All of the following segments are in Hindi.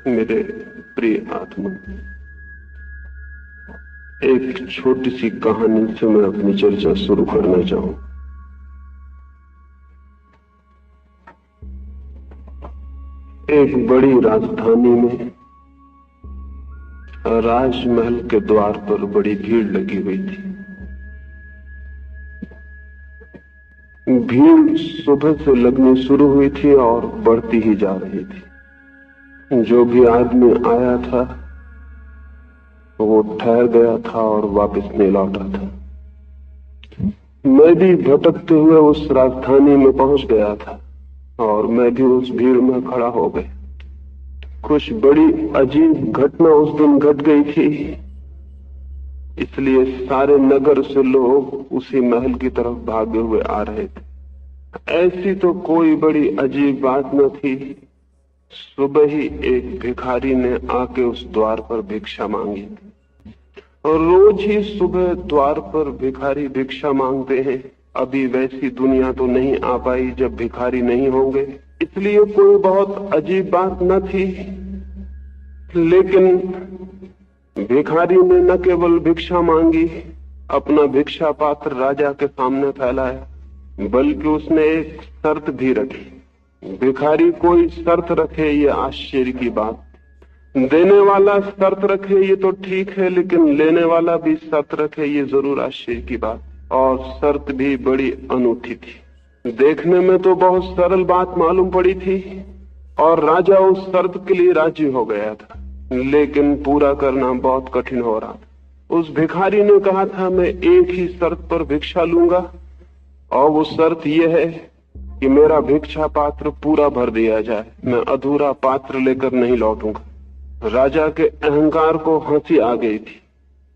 मेरे प्रिय आत्मा, एक छोटी सी कहानी से मैं अपनी चर्चा शुरू करना चाहूं। एक बड़ी राजधानी में राजमहल के द्वार पर बड़ी भीड़ लगी हुई थी। भीड़ सुबह से लगनी शुरू हुई थी और बढ़ती ही जा रही थी। जो भी आदमी आया था वो ठहर गया था और वापस नहीं लौटा था। मैं भी भटकते हुए उस राजधानी में पहुंच गया था और मैं भी उस भीड़ में खड़ा हो गया। कुछ बड़ी अजीब घटना उस दिन घट गई थी, इसलिए सारे नगर से लोग उसी महल की तरफ भागे हुए आ रहे थे। ऐसी तो कोई बड़ी अजीब बात न थी। सुबह ही एक भिखारी ने आके उस द्वार पर भिक्षा मांगी थी और रोज ही सुबह द्वार पर भिखारी भिक्षा मांगते हैं। अभी वैसी दुनिया तो नहीं आ पाई जब भिखारी नहीं होंगे, इसलिए कोई बहुत अजीब बात न थी। लेकिन भिखारी ने न केवल भिक्षा मांगी, अपना भिक्षा पात्र राजा के सामने फैलाया, बल्कि उसने एक शर्त भी रखी। भिखारी कोई शर्त रखे ये आश्चर्य की बात, देने वाला शर्त रखे ये तो ठीक है, लेकिन लेने वाला भी शर्त रखे ये जरूर आश्चर्य की बात। और शर्त भी बड़ी अनूठी थी। देखने में तो बहुत सरल बात मालूम पड़ी थी और राजा उस शर्त के लिए राजी हो गया था, लेकिन पूरा करना बहुत कठिन हो रहा था। उस भिखारी ने कहा था, मैं एक ही शर्त पर भिक्षा लूंगा और वो शर्त यह है कि मेरा भिक्षा पात्र पूरा भर दिया जाए, मैं अधूरा पात्र लेकर नहीं लौटूंगा। राजा के अहंकार को हंसी आ गई थी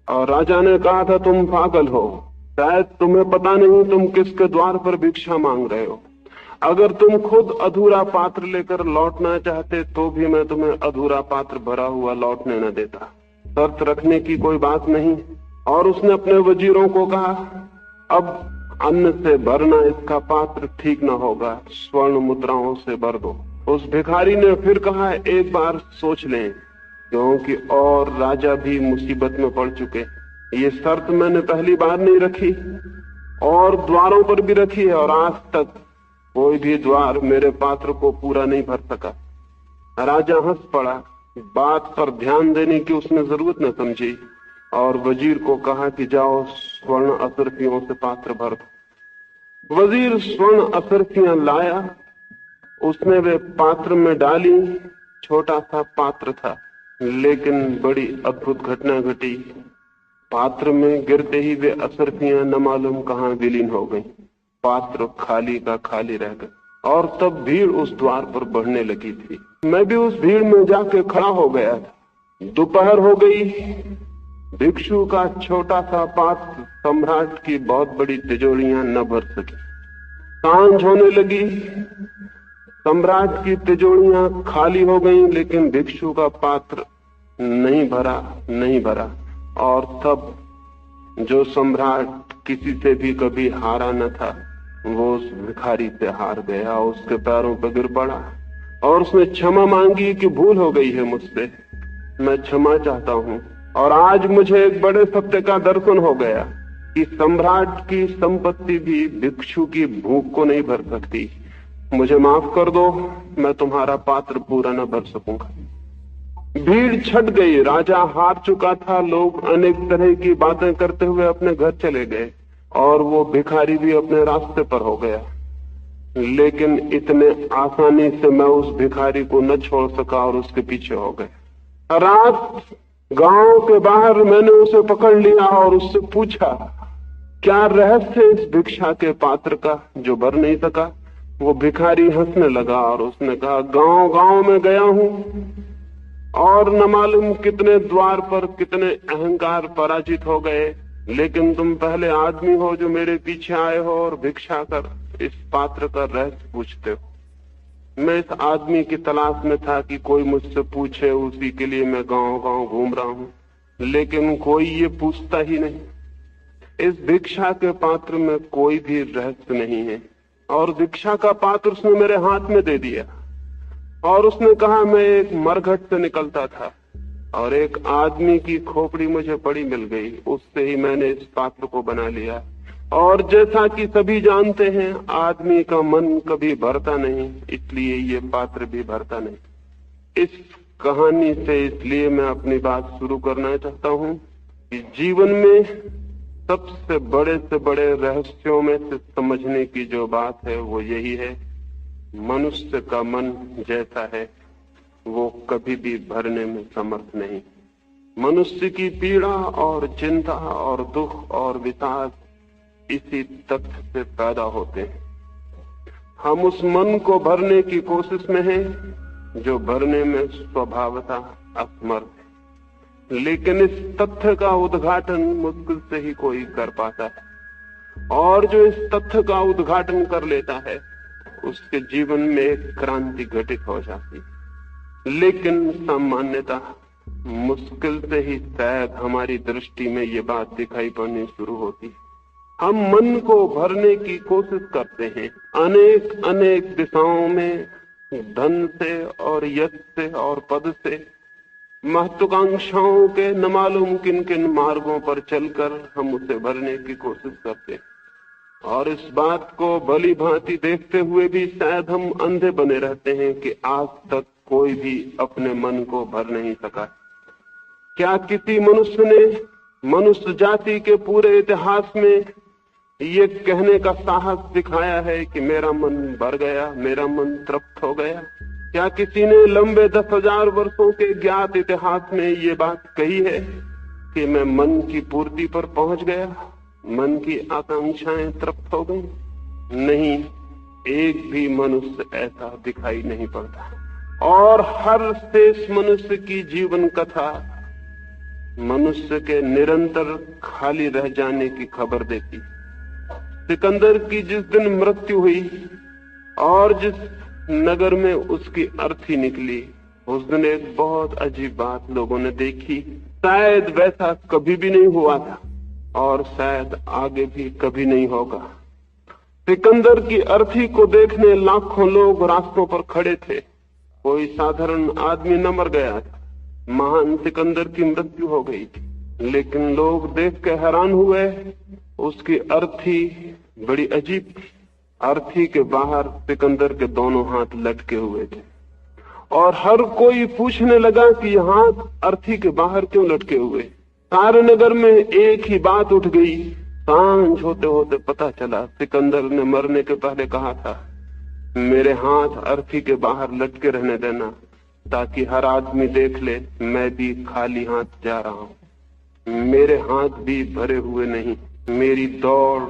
और राजा ने कहा था, तुम पागल हो, शायद तुम्हें पता नहीं तुम किसके द्वार पर भिक्षा मांग रहे हो। अगर तुम खुद अधूरा पात्र लेकर लौटना चाहते तो भी मैं तुम्हें अधूरा पात्र भरा हुआ लौटने न देता। शर्त रखने की कोई बात नहीं। और उसने अपने वजीरों को कहा, अब अन्न से भरना इसका पात्र ठीक न होगा, स्वर्ण मुद्राओं से भर दो। उस भिखारी ने फिर कहा, एक बार सोच लें, क्योंकि और राजा भी मुसीबत में पड़ चुके। ये शर्त मैंने पहली बार नहीं रखी और द्वारों पर भी रखी है और आज तक कोई भी द्वार मेरे पात्र को पूरा नहीं भर सका। राजा हंस पड़ा। बात पर ध्यान देने की उसने जरूरत न समझी और वजीर को कहा कि जाओ स्वर्ण असरफियों से पात्र भर दो। वजीर स्वर्ण असरफियां लाया, उसने वे पात्र में डाली। छोटा सा पात्र था, लेकिन बड़ी अद्भुत घटना घटी। पात्र में गिरते ही वे असरफियां न मालूम कहां विलीन हो गई। पात्र खाली का खाली रह गया और तब भीड़ उस द्वार पर बढ़ने लगी थी। मैं भी उस भीड़ में जाके खड़ा हो गया था। दोपहर हो गई। भिक्षु का छोटा सा पात्र सम्राट की बहुत बड़ी तिजोरियां न भर सकी। सांझ होने लगी। सम्राट की तिजोरियां खाली हो गईं, लेकिन भिक्षु का पात्र नहीं भरा। और तब जो सम्राट किसी से भी कभी हारा न था, वो उस भिखारी से हार गया, उसके पैरों पर गिर पड़ा और उसने क्षमा मांगी कि भूल हो गई है मुझसे, मैं क्षमा चाहता हूं। और आज मुझे एक बड़े सत्य का दर्शन हो गया कि सम्राट की संपत्ति भी भिक्षु की भूख को नहीं भर सकती। मुझे माफ कर दो, मैं तुम्हारा पात्र पूरा न भर सकूंगा। भीड़ छट गई। राजा हार चुका था। लोग अनेक तरह की बातें करते हुए अपने घर चले गए और वो भिखारी भी अपने रास्ते पर हो गया। लेकिन इतने आसानी से मैं उस भिखारी को न छोड़ सका और उसके पीछे हो गया। रात गांव के बाहर मैंने उसे पकड़ लिया और उससे पूछा, क्या रहस्य इस भिक्षा के पात्र का जो भर नहीं सका। वो भिखारी हंसने लगा और उसने कहा, गांव गांव में गया हूं और न मालूम कितने द्वार पर कितने अहंकार पराजित हो गए, लेकिन तुम पहले आदमी हो जो मेरे पीछे आए हो और भिक्षा कर इस पात्र का रहस्य पूछते हो। मैं इस आदमी की तलाश में था कि कोई मुझसे पूछे, उसी के लिए मैं गांव गांव घूम रहा हूं, लेकिन कोई ये पूछता ही नहीं। इस भिक्षा के पात्र में कोई भी रहस्य नहीं है और भिक्षा का पात्र उसने मेरे हाथ में दे दिया और उसने कहा मैं एक मरघट से निकलता था और एक आदमी की खोपड़ी मुझे पड़ी मिल गई, उससे ही मैंने इस पात्र को बना लिया। और जैसा कि सभी जानते हैं, आदमी का मन कभी भरता नहीं, इसलिए ये पात्र भी भरता नहीं। इस कहानी से इसलिए मैं अपनी बात शुरू करना चाहता हूं कि जीवन में सबसे बड़े रहस्यों में से समझने की जो बात है वो यही है, मनुष्य का मन जैसा है वो कभी भी भरने में समर्थ नहीं। मनुष्य की पीड़ा और चिंता और दुख और विषाद इसी तथ्य से पैदा होते हैं। हम उस मन को भरने की कोशिश में हैं जो भरने में स्वभावतः असमर्थ है। लेकिन इस तथ्य का उद्घाटन मुश्किल से ही कोई कर पाता है, और जो इस तथ्य का उद्घाटन कर लेता है उसके जीवन में एक क्रांति घटित हो जाती है। लेकिन सामान्यतः मुश्किल से ही शायद हमारी दृष्टि में ये बात दिखाई पड़नी शुरू होती है। हम मन को भरने की कोशिश करते हैं अनेक दिशाओं में, धन से और यश से और पद से, महत्वाकांक्षाओं के न मालूम किन किन मार्गों पर चलकर हम उसे भरने की कोशिश करते हैं। और इस बात को भली भांति देखते हुए भी शायद हम अंधे बने रहते हैं कि आज तक कोई भी अपने मन को भर नहीं सका। क्या किसी मनुष्य ने मनुष्य जाति के पूरे इतिहास में ये कहने का साहस दिखाया है कि मेरा मन भर गया, मेरा मन तृप्त हो गया? क्या किसी ने लंबे 10,000 वर्षों के ज्ञात इतिहास में ये बात कही है कि मैं मन की पूर्ति पर पहुंच गया, मन की आकांक्षाएं तृप्त हो गई? नहीं, एक भी मनुष्य ऐसा दिखाई नहीं पड़ता। और हर शेष मनुष्य की जीवन कथा मनुष्य के निरंतर खाली रह जाने की खबर देती। सिकंदर की जिस दिन मृत्यु हुई और जिस नगर में उसकी अर्थी निकली, उस दिन एक बहुत अजीब बात लोगों ने देखी। शायद वैसा कभी भी नहीं हुआ था और शायद आगे भी कभी नहीं होगा। सिकंदर की अर्थी को देखने लाखों लोग रास्तों पर खड़े थे। कोई साधारण आदमी न मर गया था, महान सिकंदर की मृत्यु हो गई थी। लेकिन लोग देख के हैरान हुए, उसकी अर्थी बड़ी अजीब थी। अर्थी के बाहर सिकंदर के दोनों हाथ लटके हुए थे और हर कोई पूछने लगा कि ये हाथ अर्थी के बाहर क्यों लटके हुए। सारे नगर में एक ही बात उठ गई। सांझ होते होते पता चला सिकंदर ने मरने के पहले कहा था, मेरे हाथ अर्थी के बाहर लटके रहने देना ताकि हर आदमी देख ले मैं भी खाली हाथ जा रहा हूं। मेरे हाथ भी भरे हुए नहीं, मेरी दौड़,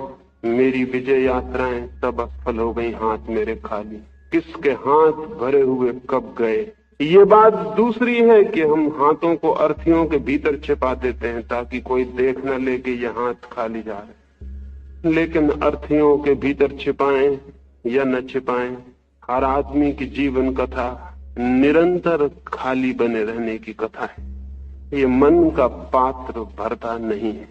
मेरी विजय यात्राएं सब असफल हो गई, हाथ मेरे खाली। किसके हाथ भरे हुए कब गए? ये बात दूसरी है कि हम हाथों को अर्थियों के भीतर छिपा देते हैं ताकि कोई देख न ले कि ये हाथ खाली जा रहे। लेकिन अर्थियों के भीतर छिपाएं या न छिपाएं, हर आदमी की जीवन कथा निरंतर खाली बने रहने की कथा है। ये मन का पात्र भरता नहीं है।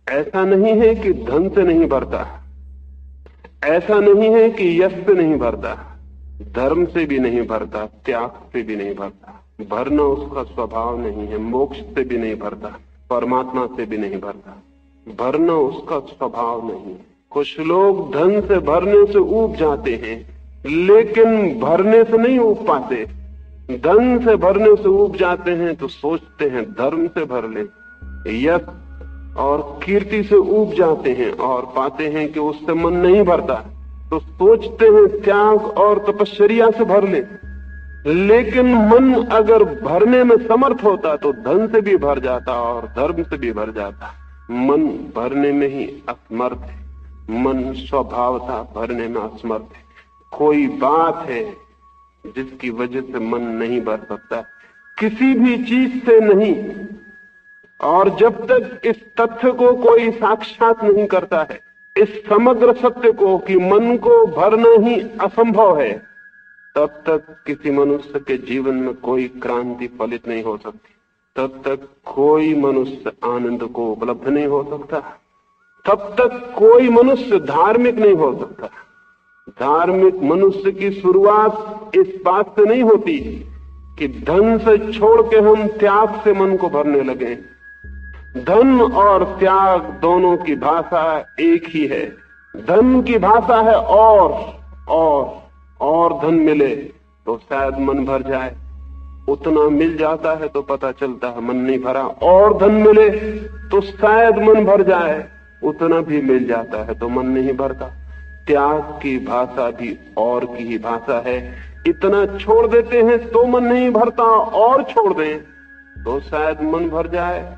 ऐसा नहीं है कि धन से नहीं भरता, ऐसा नहीं है कि यश से नहीं भरता, धर्म से भी नहीं भरता, त्याग से भी नहीं भरता। भरना उसका स्वभाव नहीं है। मोक्ष से भी नहीं भरता, परमात्मा से भी नहीं भरता। भरना उसका स्वभाव नहीं है। कुछ लोग धन से भरने से ऊब जाते हैं, लेकिन भरने से नहीं ऊब पाते। धन से भरने से ऊब जाते हैं तो सोचते हैं धर्म से भर ले। यश और कीर्ति से ऊब जाते हैं और पाते हैं कि उससे मन नहीं भरता, तो सोचते हैं त्याग और तपश्चर्या से भर ले। लेकिन मन अगर भरने में समर्थ होता तो धन से भी भर जाता और धर्म से भी भर जाता। मन भरने में ही असमर्थ है। मन स्वभावतः भरने में असमर्थ है। कोई बात है जिसकी वजह से मन नहीं भर सकता, किसी भी चीज से नहीं। और जब तक इस तथ्य को कोई साक्षात नहीं करता है, इस समग्र सत्य को कि मन को भरना ही असंभव है, तब तक किसी मनुष्य के जीवन में कोई क्रांति फलित नहीं हो सकती। तब तक कोई मनुष्य आनंद को उपलब्ध नहीं हो सकता। तब तक कोई मनुष्य धार्मिक नहीं हो सकता। धार्मिक मनुष्य की शुरुआत इस बात से नहीं होती कि धन से छोड़ के हम त्याग से मन को भरने लगे। धन और त्याग दोनों की भाषा एक ही है। धन की भाषा है और धन मिले तो शायद मन भर जाए, उतना मिल जाता है तो पता चलता है मन नहीं भरा। और धन मिले तो शायद मन भर जाए, उतना भी मिल जाता है तो मन नहीं भरता। त्याग की भाषा भी और की ही भाषा है। इतना छोड़ देते हैं तो मन नहीं भरता, और छोड़ दें तो शायद मन भर जाए।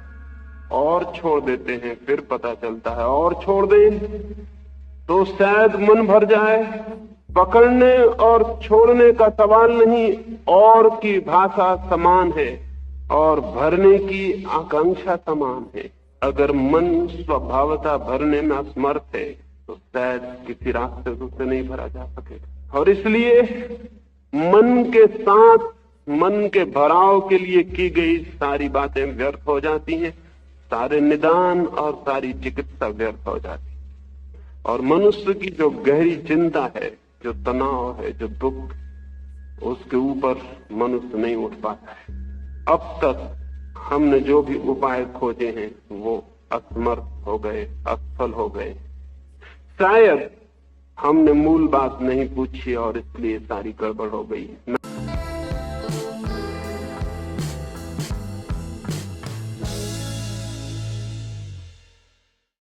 और छोड़ देते हैं फिर पता चलता है, और छोड़ दें तो शायद मन भर जाए। पकड़ने और छोड़ने का सवाल नहीं, और की भाषा समान है और भरने की आकांक्षा समान है। अगर मन स्वभावतः भरने में असमर्थ है तो शायद किसी रास्ते से उसे नहीं भरा जा सकेगा। और इसलिए मन के साथ मन के भराव के लिए की गई सारी बातें व्यर्थ हो जाती हैं, सारे निदान और सारी चिकित्सा व्यर्थ हो जाती है। और मनुष्य की जो गहरी चिंता है, जो तनाव है, जो दुख, उसके ऊपर मनुष्य नहीं उठ पाता है। अब तक हमने जो भी उपाय खोजे हैं वो असमर्थ हो गए, असफल हो गए। शायद हमने मूल बात नहीं पूछी और इसलिए सारी गड़बड़ हो गई।